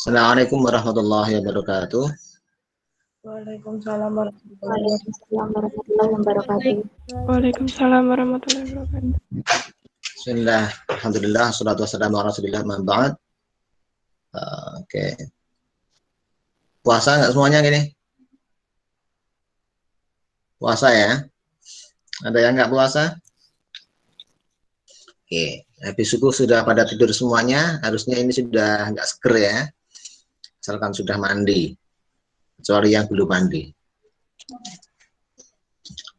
Assalamualaikum warahmatullahi wabarakatuh. Waalaikumsalam warahmatullahi Waalaikumsalam warahmatullahi wabarakatuh. wabarakatuh. Waalaikumsalam warahmatullahi wabarakatuh. Bismillah, alhamdulillah, salatu wassalamu ala rasulillah, ma ba'd. Oke. Puasa nggak semuanya gini? Puasa ya? Ada yang nggak puasa? Oke, habis subuh sudah pada tidur semuanya, harusnya ini sudah nggak seger ya, asalkan sudah mandi, kecuali yang belum mandi.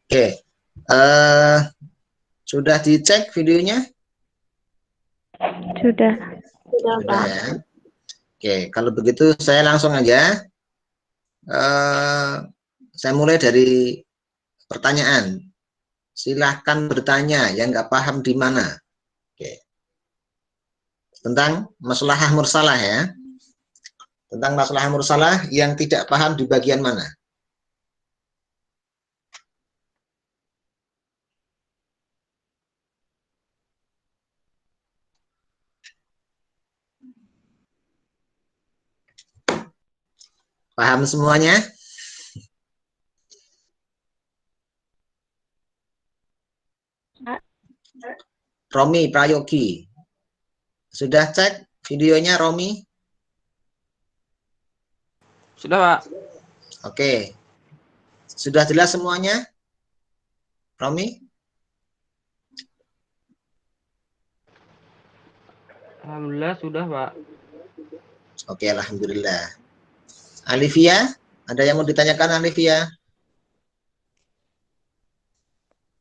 Oke, sudah dicek videonya? Sudah, Sudah Pak. ya. Oke, kalau begitu saya langsung aja. Saya mulai dari pertanyaan. Silahkan bertanya yang nggak paham di mana. Oke. Tentang maslahah mursalah ya. Tentang maslahah mursalah yang tidak paham di bagian mana. Paham semuanya? Romi Prayogi. Sudah cek videonya Romi? Sudah, Pak. Oke. Sudah jelas semuanya? Romi? Alhamdulillah sudah, Pak. Oke, alhamdulillah. Alivia, ada yang mau ditanyakan Alivia?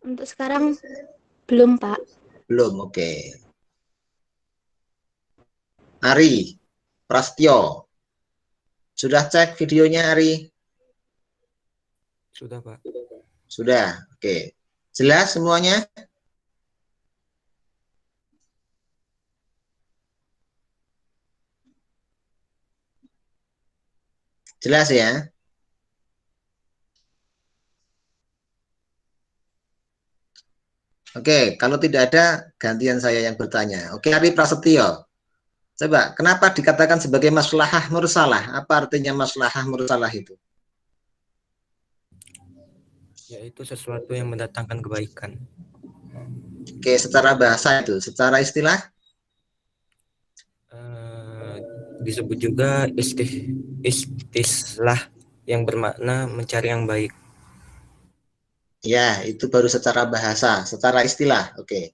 Untuk sekarang belum, Pak. Belum, oke. Ari Prastyo, sudah cek videonya Ari? Sudah, Pak. Sudah, oke. Jelas semuanya? Jelas ya? Oke, kalau tidak ada, gantian saya yang bertanya. Oke, Ari Prasetyo. Coba, kenapa dikatakan sebagai maslahah mursalah? Apa artinya maslahah mursalah itu? Yaitu sesuatu yang mendatangkan kebaikan. Oke, secara bahasa itu. Secara istilah? Disebut juga istislah yang bermakna mencari yang baik. Ya, itu baru secara bahasa. Secara istilah, oke.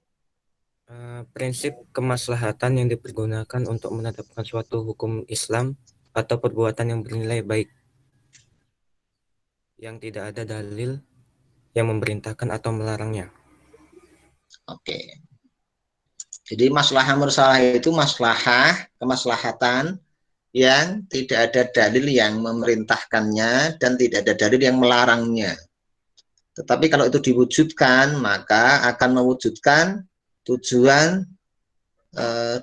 Prinsip kemaslahatan yang dipergunakan untuk menetapkan suatu hukum Islam atau perbuatan yang bernilai baik yang tidak ada dalil yang memerintahkan atau melarangnya. Oke. Jadi maslahah mursalah itu maslahah, kemaslahatan yang tidak ada dalil yang memerintahkannya dan tidak ada dalil yang melarangnya. Tetapi kalau itu diwujudkan, maka akan mewujudkan tujuan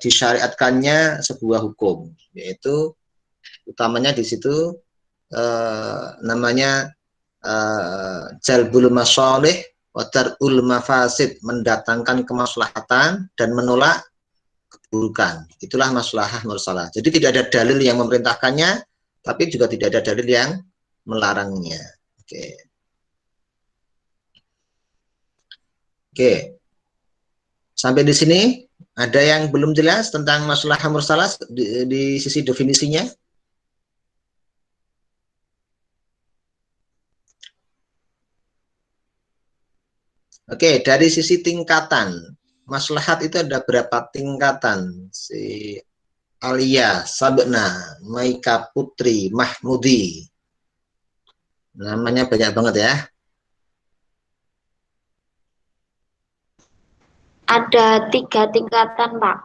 disyariatkannya sebuah hukum, yaitu utamanya di situ namanya jalbul masalih wa darul mafasid, mendatangkan kemaslahatan dan menolak keburukan. Itulah maslahah mursalah. Jadi tidak ada dalil yang memerintahkannya, tapi juga tidak ada dalil yang melarangnya. Oke. Oke. Sampai di sini ada yang belum jelas tentang maslahah mursalah di sisi definisinya? Oke, dari sisi tingkatan, maslahat itu ada berapa tingkatan? Si Alia, Sabna, Maika Putri, Mahmudi. Namanya banyak banget ya. Ada 3 tingkatan, Pak.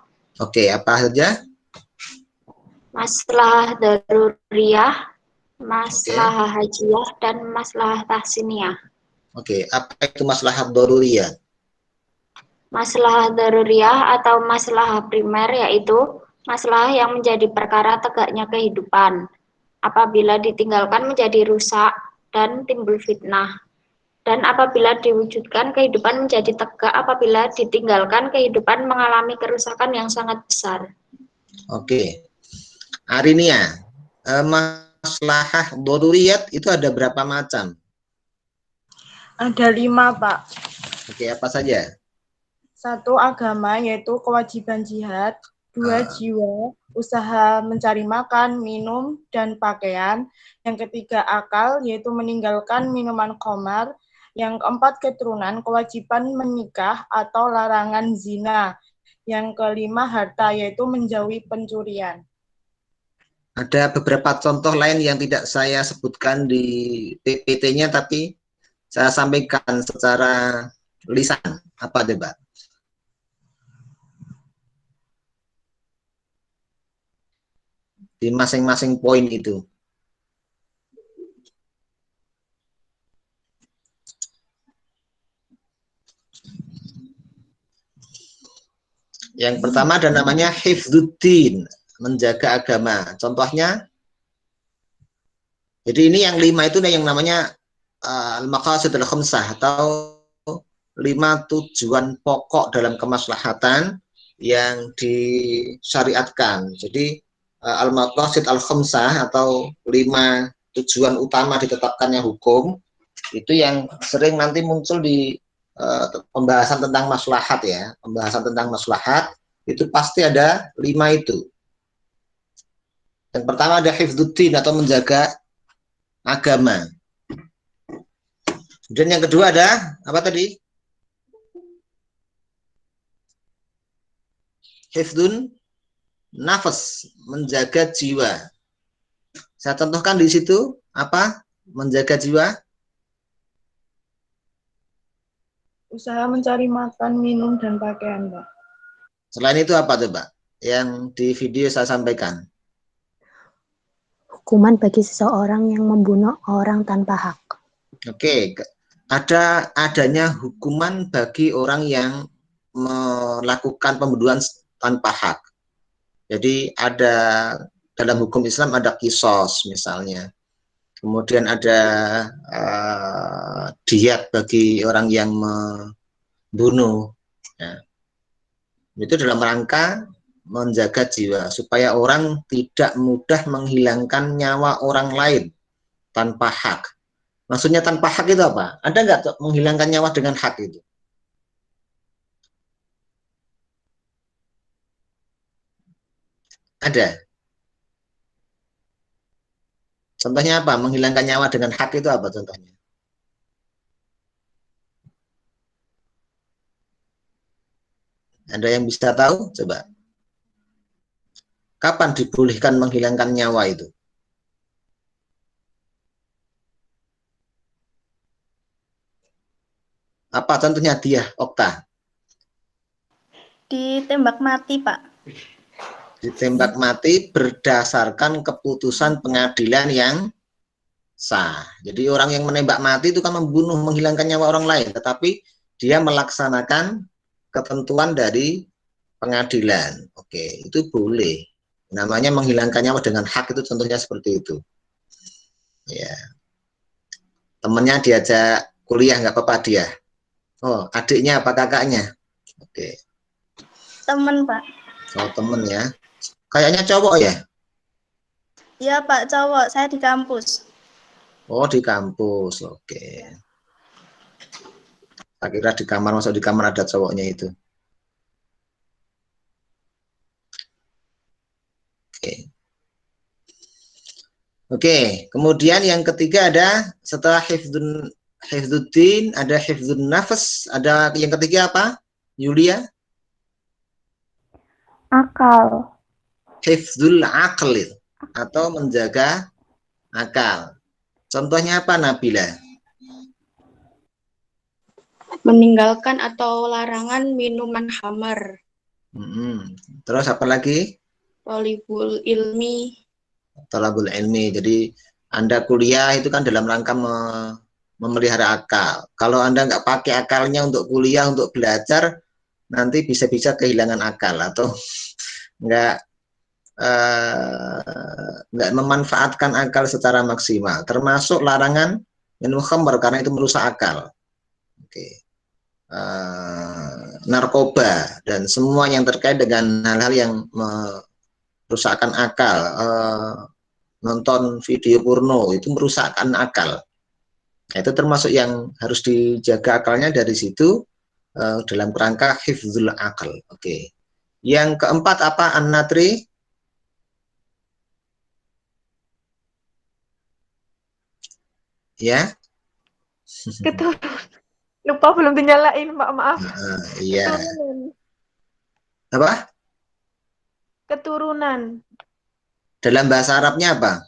Oke, apa saja? Maslahah daruriyah, maslahah hajiyah, dan maslahah tahsiniyah. Oke, apa itu maslahat daruriyah? Maslahah daruriyah atau maslahah primer yaitu maslahah yang menjadi perkara tegaknya kehidupan. Apabila ditinggalkan menjadi rusak dan timbul fitnah. Dan apabila diwujudkan kehidupan menjadi tegak, apabila ditinggalkan kehidupan mengalami kerusakan yang sangat besar. Oke. Arinia, maslahah doruriyat itu ada berapa macam? Ada 5, Pak. Oke, apa saja? 1, agama, yaitu kewajiban jihad. 2, jiwa, usaha mencari makan, minum, dan pakaian. Yang ketiga, akal, yaitu meninggalkan minuman khamar. Yang keempat, keturunan, kewajiban menikah atau larangan zina. Yang kelima, harta, yaitu menjauhi pencurian. Ada beberapa contoh lain yang tidak saya sebutkan di PPT-nya, tapi saya sampaikan secara lisan. Apa coba? Di masing-masing poin itu. Yang pertama ada namanya hifdzuddin, menjaga agama. Contohnya, jadi ini yang 5 itu yang namanya al-maqasidul khamsah atau 5 tujuan pokok dalam kemaslahatan yang disyariatkan. Jadi al-maqasid al-khamsah atau 5 tujuan utama ditetapkannya hukum itu yang sering nanti muncul di pembahasan tentang maslahat ya. Pembahasan tentang maslahat itu pasti ada 5 itu. Yang pertama ada hifdzuddin atau menjaga agama. Kemudian yang kedua ada apa tadi? Hifdzun nafas, menjaga jiwa. Saya contohkan di situ apa? Menjaga jiwa. Usaha mencari makan, minum, dan pakaian, Pak. Selain itu apa coba? Yang di video saya sampaikan. Hukuman bagi seseorang yang membunuh orang tanpa hak. Oke, adanya hukuman bagi orang yang melakukan pembunuhan tanpa hak. Jadi ada dalam hukum Islam ada kisos misalnya. Kemudian ada diat bagi orang yang membunuh. Ya. Itu dalam rangka menjaga jiwa supaya orang tidak mudah menghilangkan nyawa orang lain tanpa hak. Maksudnya tanpa hak itu apa? Ada nggak menghilangkan nyawa dengan hak itu? Ada. Contohnya apa? Menghilangkan nyawa dengan hak itu apa contohnya? Ada yang bisa tahu? Coba. Kapan dibolehkan menghilangkan nyawa itu? Apa contohnya dia, Okta? Ditembak mati, Pak. Ditembak mati berdasarkan keputusan pengadilan yang sah. Jadi orang yang menembak mati itu kan membunuh, menghilangkan nyawa orang lain, tetapi dia melaksanakan ketentuan dari pengadilan. Oke, itu boleh. Namanya menghilangkan nyawa dengan hak itu contohnya seperti itu. Ya. Temennya diajak kuliah nggak apa-apa dia. Oh, adiknya apa kakaknya? Oke. Temen, Pak. Oh, temen ya. Kayaknya cowok ya? Iya, Pak, cowok. Saya di kampus. Oh, di kampus. Oke. Tak kira di kamar, masuk di kamar ada cowoknya itu. Oke. Oke, kemudian yang ketiga ada setelah hifdzuddin, ada hifdzun nafas, ada yang ketiga apa? Yulia? Akal. Hifdzul aql atau menjaga akal. Contohnya apa, Nabila? Meninggalkan atau larangan minuman khamar. Terus apa lagi? Thalibul ilmi. Thalabul ilmi. Jadi Anda kuliah itu kan dalam rangka memelihara akal. Kalau Anda nggak pakai akalnya untuk kuliah, untuk belajar, nanti bisa-bisa kehilangan akal atau nggak memanfaatkan akal secara maksimal. Termasuk larangan minum khamr karena itu merusak akal. Oke. Narkoba dan semua yang terkait dengan hal-hal yang merusakkan akal, nonton video porno itu merusakkan akal. Nah, itu termasuk yang harus dijaga akalnya dari situ dalam kerangka hifdzul akal. Oke. Yang keempat apa, An-Natri? Ya. Lupa belum dinyalain, maaf. Iya. Keturunan. Apa? Keturunan. Dalam bahasa Arabnya apa?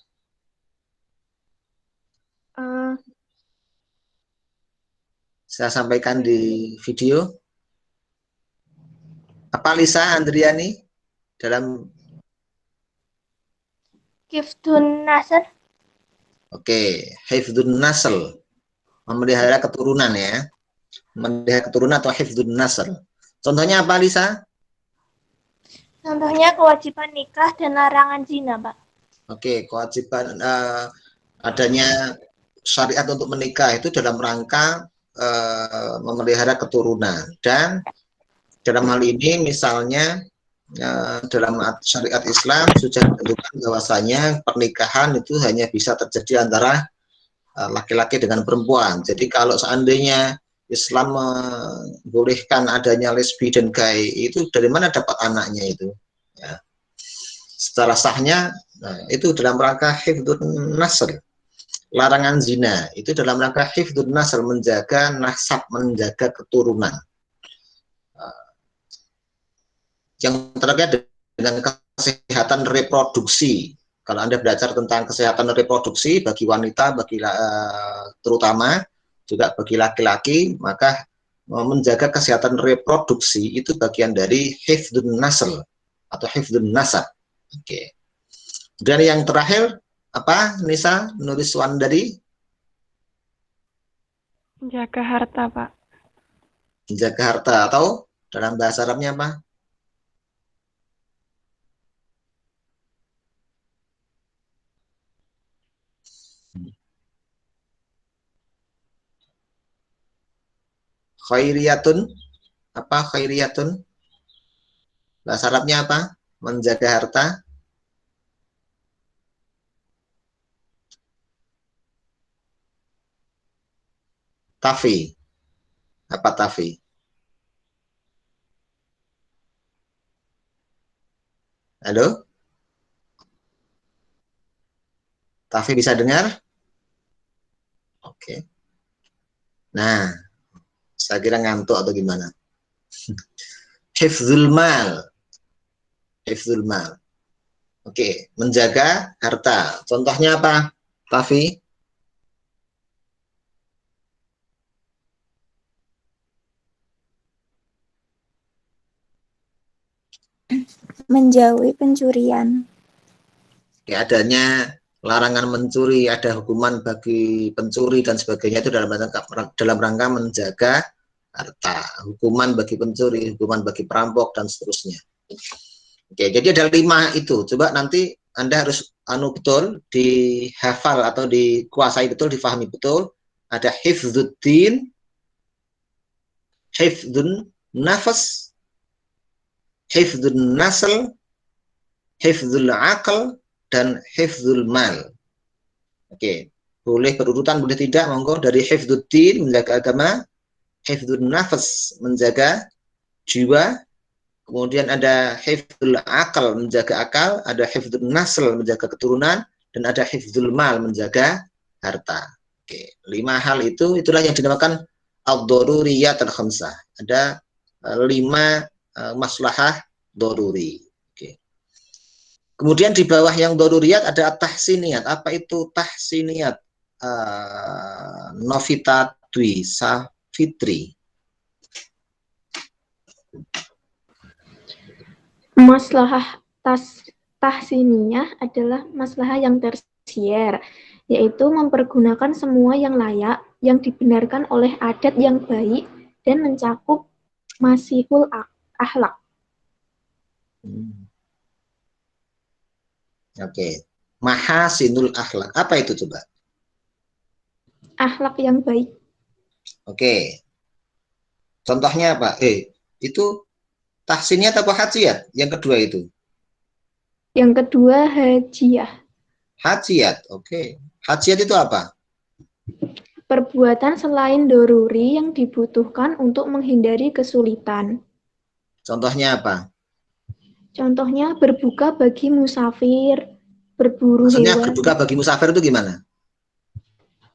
Saya sampaikan di video. Apa Lisa Andriani? Dalam Hifdzun nasl. Oke, hifdzun nasl. Memelihara keturunan ya. Memelihara keturunan atau hifdzun nasl. Contohnya apa Lisa? Contohnya kewajiban nikah dan larangan zina, Pak. Oke, kewajiban adanya syariat untuk menikah itu dalam rangka memelihara keturunan, dan dalam hal ini misalnya dalam syariat Islam sudah ditentukan bahwasanya pernikahan itu hanya bisa terjadi antara laki-laki dengan perempuan. Jadi kalau seandainya Islam membolehkan adanya lesbi dan gay, itu dari mana dapat anaknya itu? Ya. Secara sahnya, itu dalam rangka hifdzun nasl. Larangan zina itu dalam rangka hifdzun nasl, menjaga nasab, menjaga keturunan. Yang terkait dengan kesehatan reproduksi. Kalau Anda belajar tentang kesehatan reproduksi bagi wanita, bagi terutama juga bagi laki-laki, maka menjaga kesehatan reproduksi itu bagian dari hifdzun nasl atau hifdzun nasab. Oke. Dan yang terakhir apa, Nisa Nuriswandari? Menjaga harta, Pak. Menjaga harta, atau dalam bahasa Arabnya apa? Khairiyatun. Apa khairiyatun? Bahasa Arabnya apa? Menjaga harta. Tafi. Apa tafi? Halo? Tafi bisa dengar? Oke. Nah, saya kira ngantuk atau gimana? Hifdzul mal. Hifdzul mal. Oke, menjaga harta. Contohnya apa, Tafi? Menjauhi pencurian. Ya, adanya larangan mencuri, ada hukuman bagi pencuri dan sebagainya, itu dalam rangka menjaga harta. Hukuman bagi pencuri, hukuman bagi perampok, dan seterusnya. Oke, jadi ada 5 itu. Coba nanti Anda harus betul, dihafal atau dikuasai betul, difahami betul. Ada hifdzuddin, hifdzun nafas, hifdzun nasl, hifdzul aql, dan hifdzul mal. Oke, boleh berurutan, boleh tidak, monggo. Dari hifdzuddin, menjaga agama, hifdzun nafas, menjaga jiwa, kemudian ada hifdzul aql, menjaga akal, ada hifdzul nasl, menjaga keturunan, dan ada hifdzul mal, menjaga harta. Oke, 5 hal itu, itulah yang dinamakan ad-daruriyat al-khamsah. Ada 5 maslahah daruri. Oke. Kemudian di bawah yang daruriyat ada tahsiniyat. Apa itu tahsiniyat? Novita Dwi Safitri. Maslahah tahsiniyah adalah maslahah yang tersier, yaitu mempergunakan semua yang layak, yang dibenarkan oleh adat yang baik, dan mencakup masihul akhlak. Oke. Mahasinul akhlak. Apa itu coba? Akhlak yang baik. Oke. Contohnya apa? Itu tahsiniyat atau hajiyat? Yang kedua itu. Yang kedua hajiah. Hajiat, oke. Hajiat itu apa? Perbuatan selain doruri yang dibutuhkan untuk menghindari kesulitan. Contohnya apa? Contohnya berbuka bagi musafir, berburu Maksudnya hewan. berbuka bagi musafir itu gimana?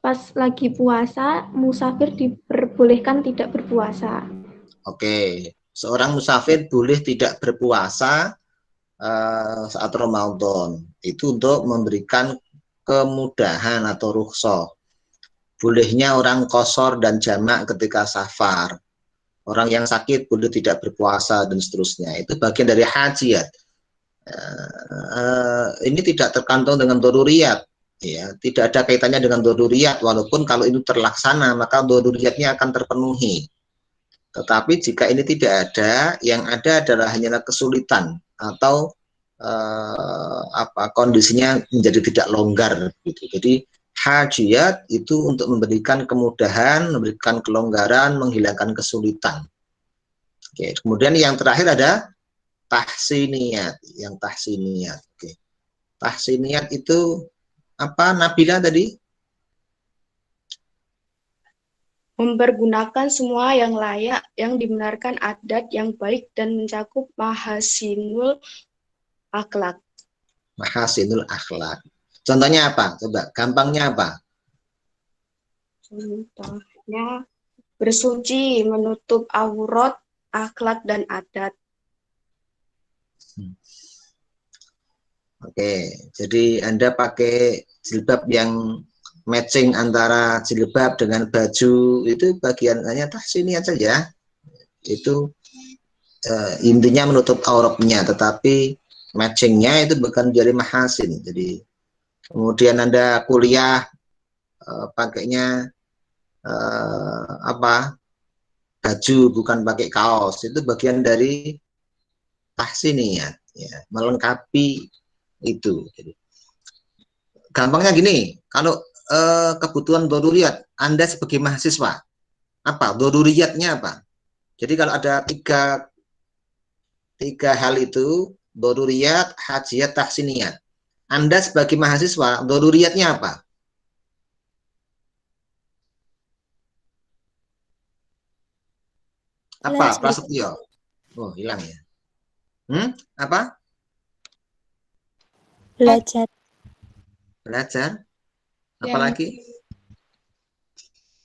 Pas lagi puasa, musafir diperbolehkan tidak berpuasa. Oke, seorang musafir boleh tidak berpuasa saat Ramadan. Itu untuk memberikan kemudahan atau rukhsah. Bolehnya orang qashar dan jamak ketika safar. Orang yang sakit boleh tidak berpuasa dan seterusnya. Itu bagian dari hajiat. Ini tidak tergantung dengan doruriyat. Ya, tidak ada kaitannya dengan doruriyat. Walaupun kalau itu terlaksana, maka doruriyatnya akan terpenuhi. Tetapi jika ini tidak ada, yang ada adalah hanyalah kesulitan atau kondisinya menjadi tidak longgar gitu. Jadi hajiat itu untuk memberikan kemudahan, memberikan kelonggaran, menghilangkan kesulitan. Oke, kemudian yang terakhir ada tahsiniyat, yang tahsiniyat. Oke. Tahsiniyat itu apa, Nabila tadi? Mempergunakan semua yang layak, yang dibenarkan adat yang baik dan mencakup mahasinul akhlak. Mahasinul akhlak. Contohnya apa? Coba, gampangnya apa? Contohnya bersuci, menutup aurat, akhlak dan adat. Oke, jadi Anda pakai jilbab yang matching antara jilbab dengan baju, itu bagiannya tahsiniyat saja. Itu intinya menutup auratnya, tetapi matchingnya itu bukan dari mahasin. Jadi kemudian Anda kuliah pakainya baju bukan pakai kaos, itu bagian dari tahsiniyat, ya, melengkapi itu. Jadi gampangnya gini, kalau kebutuhan doruriyat, Anda sebagai mahasiswa, apa doruriyatnya apa? Jadi kalau ada tiga hal itu, doruriyat, hajiat, tahsiniyat. Anda sebagai mahasiswa, doruriyatnya apa? Apa, Prasetyo? Oh, hilang ya. Apa? Belajar. Belajar. Apalagi?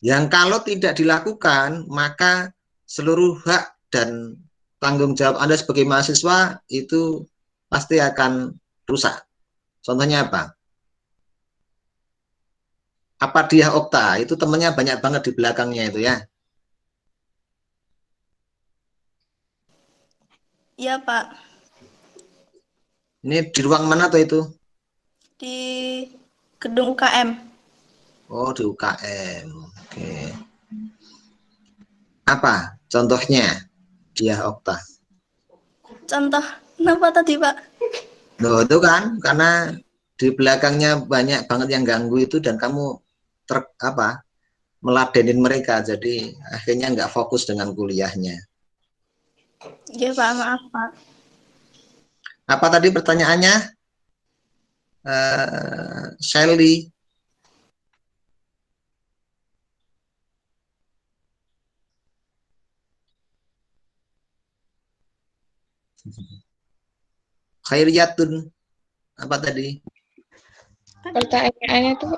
Yang kalau tidak dilakukan, maka seluruh hak dan tanggung jawab Anda sebagai mahasiswa itu pasti akan rusak. Contohnya apa? Apa dia Okta? Itu temannya banyak banget di belakangnya itu ya. Iya, Pak. Ini di ruang mana tuh itu? Di gedung UKM. Oh, di UKM. Oke. Apa contohnya dia Okta? Contoh, kenapa tadi, Pak? Loh, itu kan karena di belakangnya banyak banget yang ganggu itu dan kamu meladenin mereka, jadi akhirnya nggak fokus dengan kuliahnya. Iya, Pak, maaf, Pak. Apa tadi pertanyaannya, Shelly? Khairiyatun, apa tadi? Pertanyaannya tuh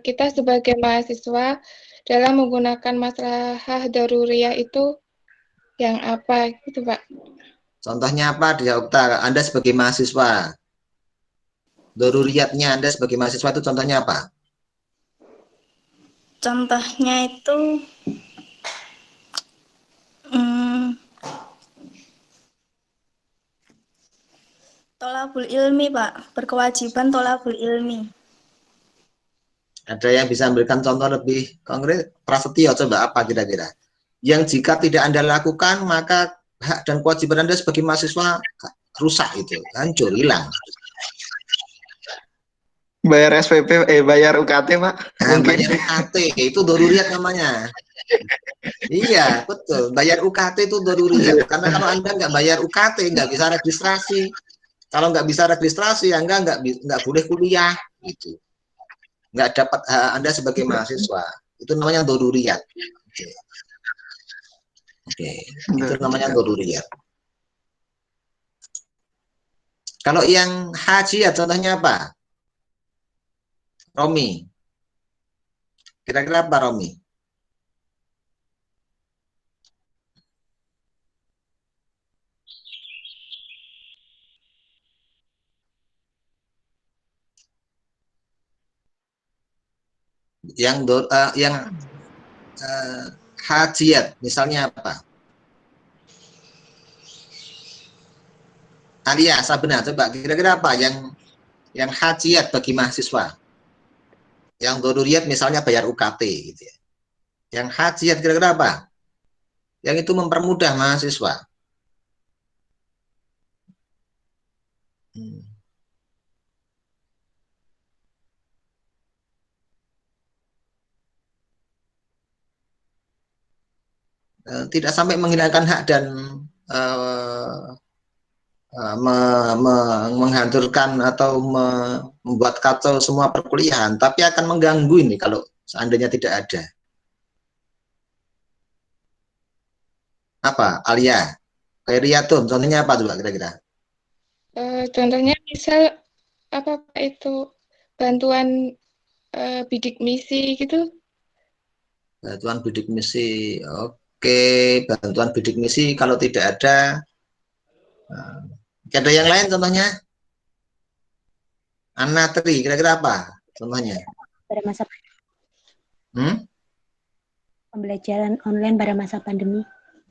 kita sebagai mahasiswa dalam menggunakan maslahah daruriyah itu yang apa gitu, Pak? Contohnya apa dia Okta? Anda sebagai mahasiswa, daruriyatnya Anda sebagai mahasiswa itu contohnya apa? Contohnya itu tolabul ilmi, Pak. Berkewajiban tolabul ilmi. Ada yang bisa memberikan contoh lebih konkret? Prasetyo, coba apa kira-kira? Yang jika tidak Anda lakukan, maka hak dan kewajiban Anda sebagai mahasiswa rusak, itu hancur, hilang. Bayar SPP, bayar UKT, Pak. Nah, bayar UKT, itu doruriyat namanya. Iya, betul. Bayar UKT itu doruriyat. Karena kalau Anda nggak bayar UKT, nggak bisa registrasi. Kalau nggak bisa registrasi, Anda nggak boleh kuliah, gitu. Nggak dapat hak Anda sebagai mahasiswa. Itu namanya doruriyat. Oke. Itu namanya doruriyat. Kalau yang hajiat, contohnya apa? Romi. Kira-kira apa, Romi? Yang hajiat, misalnya apa? Alia, Sabna, coba kira-kira apa yang hajiat bagi mahasiswa? Yang doruriyat misalnya bayar UKT gitu ya. Yang hajiat kira-kira apa? Yang itu mempermudah mahasiswa. Tidak sampai menghilangkan hak dan menghancurkan atau membuat kacau semua perkuliahan, tapi akan mengganggu ini kalau seandainya tidak ada. Apa, Alia? Khairiyatun, contohnya apa coba kira-kira? Contohnya misal apa itu bantuan bidik misi gitu. Bantuan bidik misi, oke, bantuan bidik misi kalau tidak ada. Ada yang lain contohnya? Anatri, kira-kira apa contohnya? Pada masa pembelajaran online pada masa pandemi.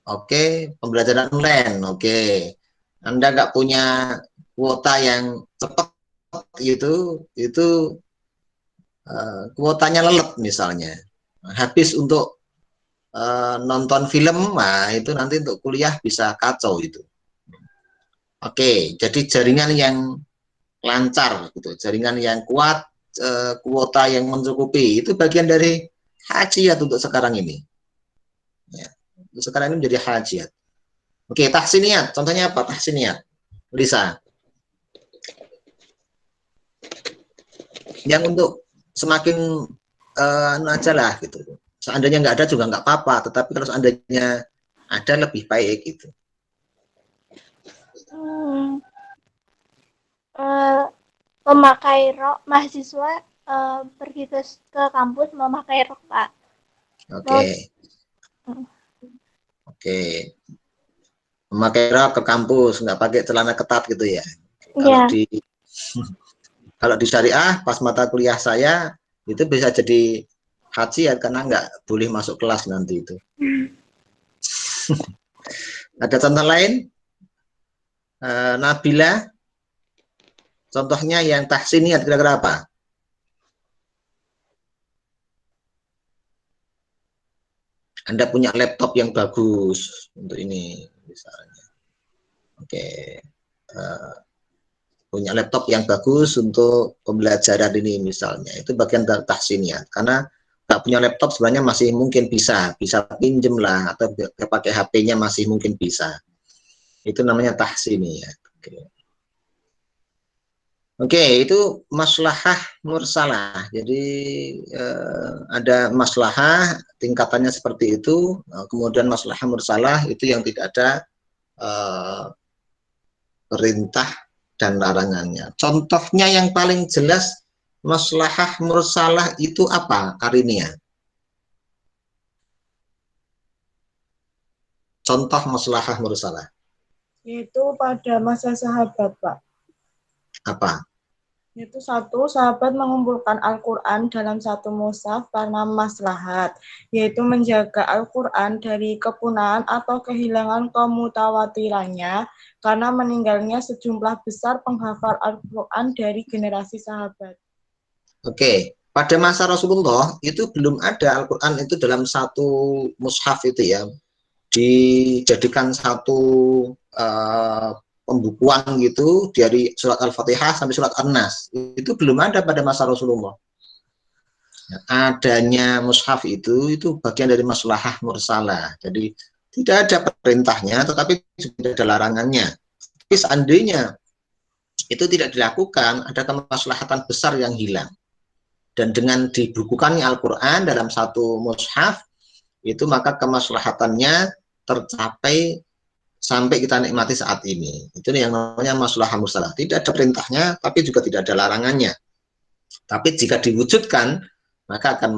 Oke, pembelajaran online. Oke, Anda nggak punya kuota yang cepat itu kuotanya lelet misalnya. Habis untuk nonton film, nah itu nanti untuk kuliah bisa kacau itu. Oke, jadi jaringan yang lancar, gitu, jaringan yang kuat, kuota yang mencukupi, itu bagian dari hajiat untuk sekarang ini. Ya, untuk sekarang ini menjadi hajiat. Oke, tahsiniyat, contohnya apa tahsiniyat? Lisa. Yang untuk semakin aja lah gitu. Seandainya nggak ada juga nggak apa-apa, tetapi kalau seandainya ada lebih baik gitu. Memakai rok, mahasiswa pergi ke kampus memakai rok, Pak. Oke. Oke. Memakai rok ke kampus, nggak pakai celana ketat gitu ya. Kalau kalau di syariah pas mata kuliah saya itu bisa jadi hajiat karena nggak boleh masuk kelas nanti itu. Ada contoh lain? Nabila, contohnya yang tahsiniyat kira-kira apa? Anda punya laptop yang bagus untuk ini misalnya. Oke. Punya laptop yang bagus untuk pembelajaran ini misalnya. Itu bagian dari tahsiniyat. Karena nggak punya laptop sebenarnya masih mungkin bisa pinjem lah atau pakai HP-nya masih mungkin bisa. Itu namanya tahsiniyat. Oke, itu maslahah mursalah. Jadi ada maslahah tingkatannya seperti itu, kemudian maslahah mursalah itu yang tidak ada perintah dan larangannya. Contohnya yang paling jelas maslahah mursalah itu apa, Arinia? Contoh maslahah mursalah. Yaitu pada masa sahabat, Pak. Apa? Yaitu satu, sahabat mengumpulkan Al-Quran dalam satu mushaf karena maslahat, yaitu menjaga Al-Quran dari kepunahan atau kehilangan kemutawatirannya karena meninggalnya sejumlah besar penghafal Al-Quran dari generasi sahabat. Oke, pada masa Rasulullah itu belum ada Al-Quran itu dalam satu mushaf itu ya, dijadikan satu pembukuan gitu dari surat Al-Fatihah sampai surat An-Nas. Itu belum ada pada masa Rasulullah. Adanya mushaf itu bagian dari maslahah mursalah. Jadi tidak ada perintahnya, tetapi tidak ada larangannya. Tapi seandainya itu tidak dilakukan, ada kemaslahatan besar yang hilang. Dan dengan dibukukannya Al-Quran dalam satu mushaf, itu maka kemaslahatannya tercapai sampai kita nikmati saat ini. Itu yang namanya maslahah mursalah. Tidak ada perintahnya, tapi juga tidak ada larangannya. Tapi jika diwujudkan, maka akan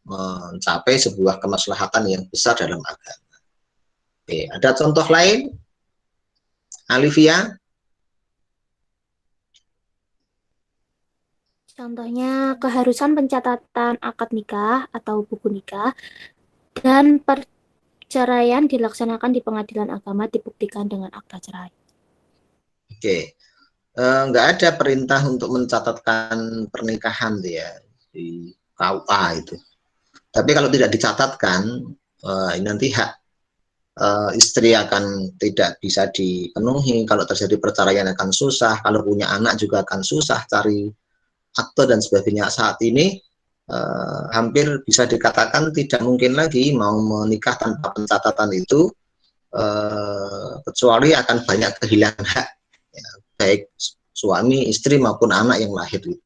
mencapai sebuah kemaslahatan yang besar dalam agama. Oke, ada contoh lain? Alivia? Contohnya keharusan pencatatan akad nikah atau buku nikah dan perceraian dilaksanakan di pengadilan agama dibuktikan dengan akta cerai. Oke, nggak ada perintah untuk mencatatkan pernikahan ya di KUA itu. Tapi kalau tidak dicatatkan, nanti hak istri akan tidak bisa dipenuhi. Kalau terjadi perceraian akan susah. Kalau punya anak juga akan susah cari akte dan sebagainya. Saat ini hampir bisa dikatakan tidak mungkin lagi mau menikah tanpa pencatatan itu, kecuali akan banyak kehilangan hak, ya, baik suami, istri maupun anak yang lahir itu.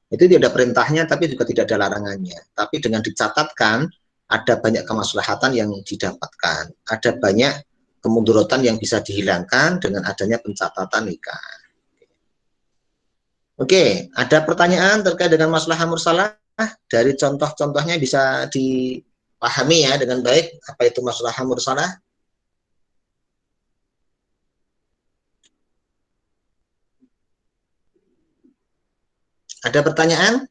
Itu tidak ada perintahnya, tapi juga tidak ada larangannya. Tapi dengan dicatatkan, ada banyak kemaslahatan yang didapatkan, ada banyak kemudorotan yang bisa dihilangkan dengan adanya pencatatan nikah. Oke, ada pertanyaan terkait dengan maslahah mursalah? Dari contoh-contohnya bisa dipahami ya dengan baik apa itu maslahah mursalah. Ada pertanyaan?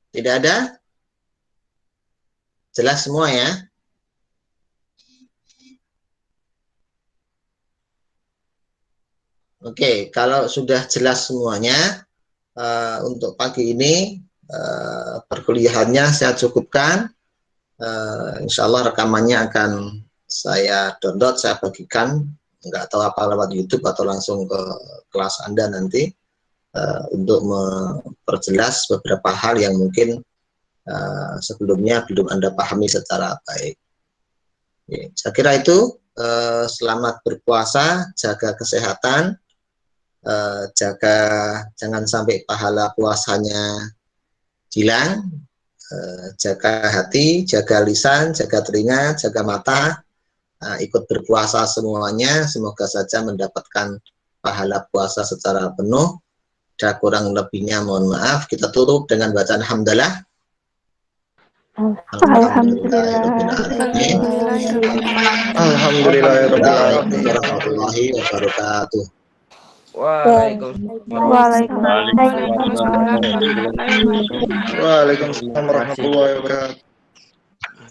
Tidak ada? Jelas semua ya? Oke, kalau sudah jelas semuanya, untuk pagi ini perkuliahannya saya cukupkan. Insya Allah rekamannya akan saya download, saya bagikan, nggak tahu apa lewat YouTube atau langsung ke kelas Anda nanti, untuk memperjelas beberapa hal yang mungkin sebelumnya belum Anda pahami secara baik. Oke, saya kira itu. Selamat berpuasa, jaga kesehatan, jaga jangan sampai pahala puasanya hilang, jaga hati, jaga lisan, jaga telinga, jaga mata, ikut berpuasa semuanya. Semoga saja mendapatkan pahala puasa secara penuh. Ada kurang lebihnya mohon maaf. Kita tutup dengan bacaan hamdalah. Alhamdulillahirabbil alamin warahmatullahi wabarakatuh. Waalaikumsalam. Waalaikumsalam warahmatullahi wabarakatuh.